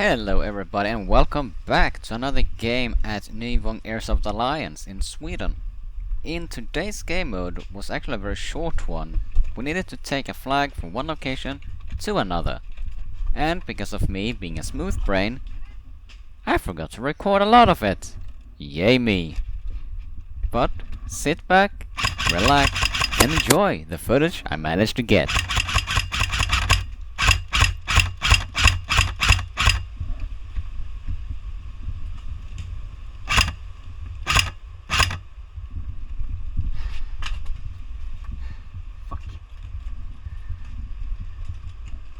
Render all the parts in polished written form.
Hello everybody and welcome back to another game at Nyvång Airsoft Alliance in Sweden. In today's game mode was actually a very short one. We needed to take a flag from one location to another. And because of me being a smooth brain, I forgot to record a lot of it. Yay me. But sit back, relax and enjoy the footage I managed to get.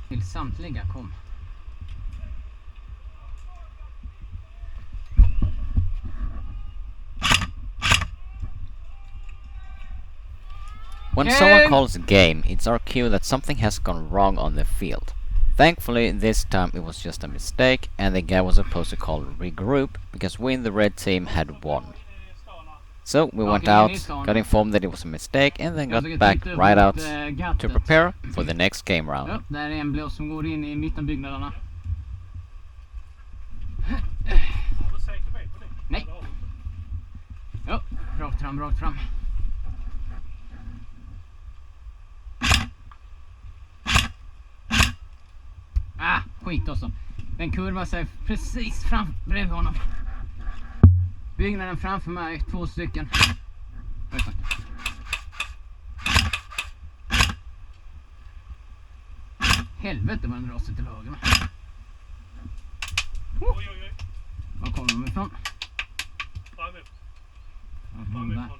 Till samtliga kom. When someone calls a game, it's our cue that something has gone wrong on the field. Thankfully, this time it was just a mistake and the guy was supposed to call regroup because we in the red team had won. So we went out, got informed that it was a mistake and then got back right out to prepare for the next game round. Ja, där är en blå som går in i mittenbyggnaderna. Nej. Ja, rakt fram, rakt fram. Ah, skit också. Den kurvar sig precis fram bredvid honom. Byggnaden framför mig, 2 stycken. Helvete vad den drar sig till höger. Var kommer de ifrån? Framifrån.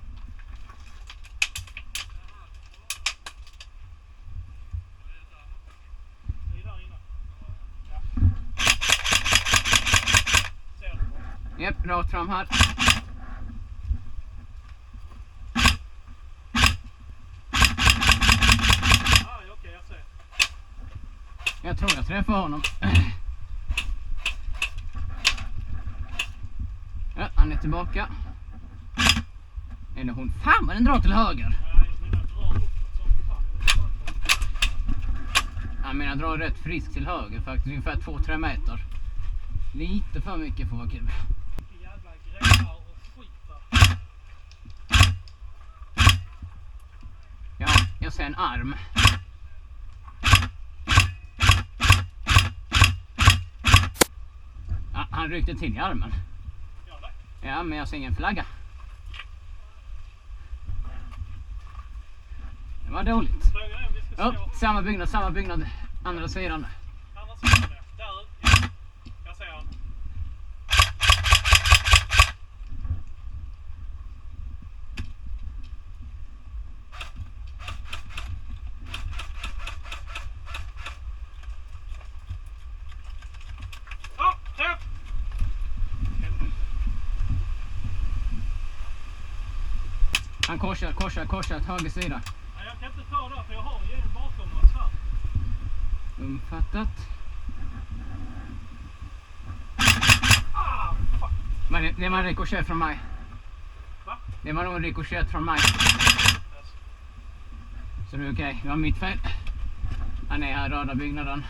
Japp, rakt fram här. Jag tror jag träffar honom. Ja, han är tillbaka. Eller hon. Fan vad den drar till höger. Jag menar drar rätt frisk till höger faktiskt. Ungefär 2-3 meter. Lite för mycket för att vara kul. Ja, jag ser en arm. Ja, han ryckte till i armen. Ja, men jag ser ingen flagga. Det var dåligt. Ja, samma byggnad. Andra sidan. Jag ser han. Han korsar, höger sida. Nej, jag kan inte ta det för jag har ju en bakom oss här. Umfattat. Ah, fuck. Men det var en rikoschett från mig. Va? Det var nog en rikoschett från mig. Så det är okej, det var mitt fel. Han är här, röda byggnaden.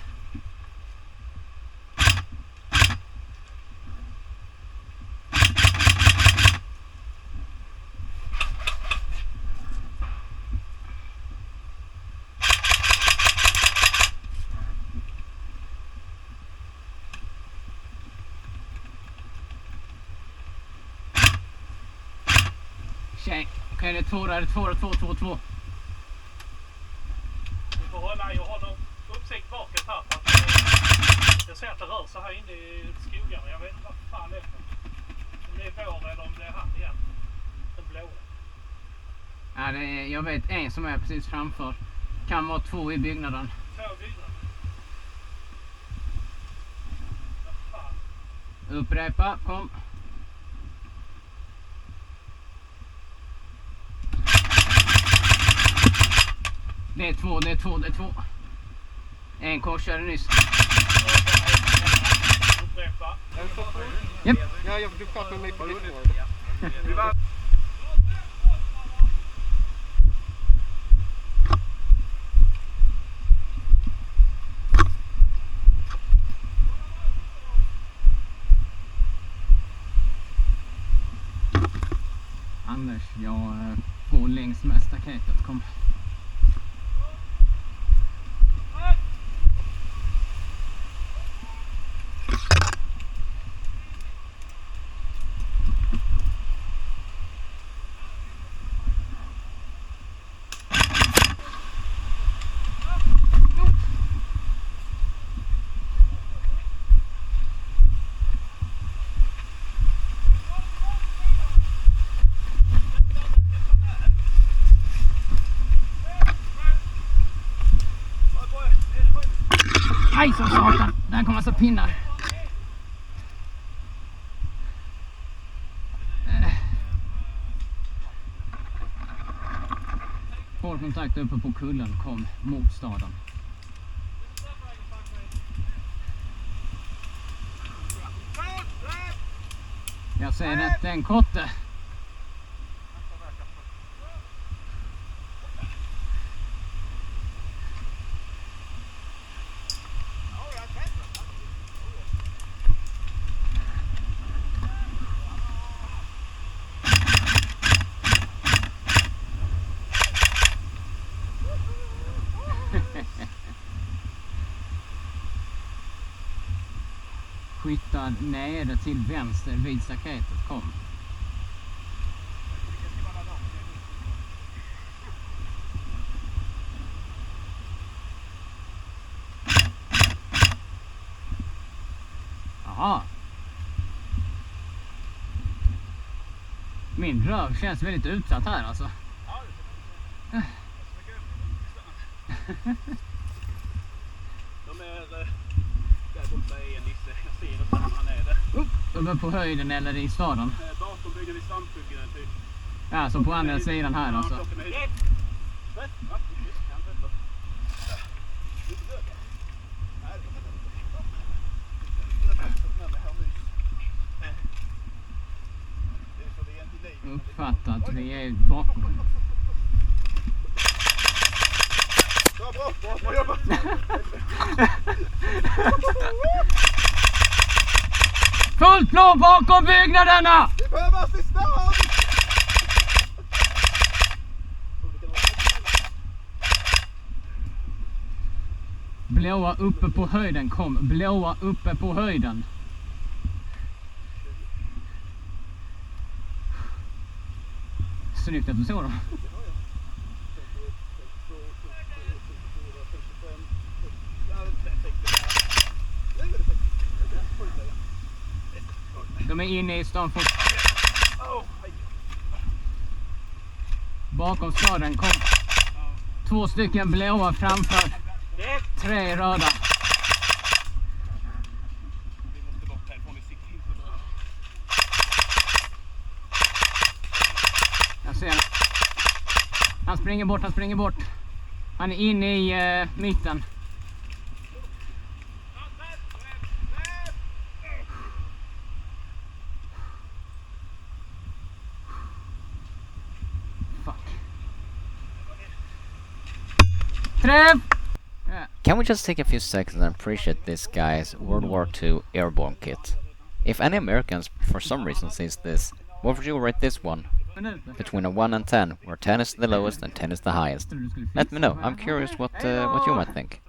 Okej, det är 2 där, 2. Vi får hålla, jag har någon uppsikt bakåt här för att jag ser att det rör sig här inne i skogarna. Jag vet inte vad fan det är för. Om det är vår eller om det är han igen. Den blåa. Ja, jag vet en som är precis framför. Kan vara 2 i byggnaden. 2 i byggnaden. Vad fan. Upprepa, kom. Det är 2. En korsare nyss. Upprepa. Japp. Ja, du pratar med mig på Discord. två längs med staketet. Kom. Aj så satan! Där kommer massa pinnar. Hårdkontakt uppe på kullen kom mot staden. Jag ser rätt en kotte. Skyttar nere till vänster vid staketet kom. Jaha. Min röv känns väldigt utsatt här alltså. De är där borta i en nisse. Jag ser inte om han är där. Uppe på höjden eller i staden? Bakom bygger vi svampbyggen typ. Ja, så på andra sidan här alltså. Uppfattat, vi är bakom. Bra jobbat! Fullt blå bakom byggnaderna! Vi behöver assistans! Blåa uppe på höjden kom. Blåa uppe på höjden. Snyggt att du såg dem. De är inne i stan fort. Bakom staden kom 2 stycken blåa framför 3 röda. Jag ser. Han springer bort. Han är inne i mitten. Can we just take a few seconds and appreciate this guy's World War II airborne kit? If any Americans for some reason sees this, what would you rate this one? Between a 1 and 10, where 10 is the lowest and 10 is the highest. Let me know, I'm curious what you might think.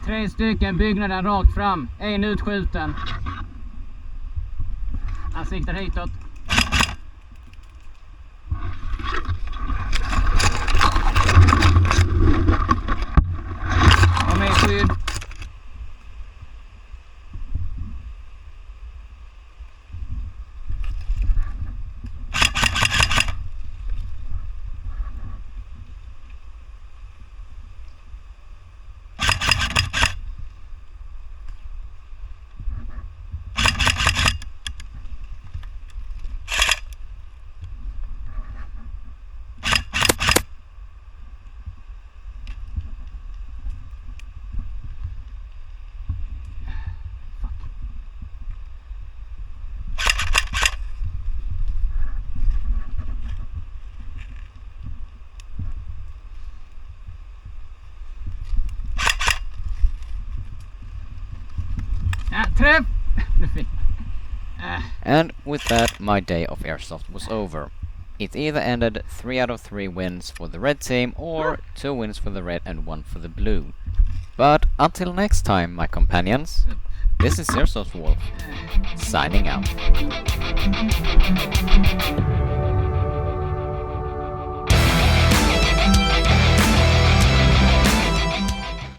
Tre stycken byggnaden rakt fram. En utskjuten. Han siktar hitåt. Och med skydd. Träff! Nu fick And with that, my day of Airsoft was over. It either ended 3 out of 3 wins for the red team, or 2 wins for the red and 1 for the blue. But until next time, my companions, this is Airsoft Wolf, signing out.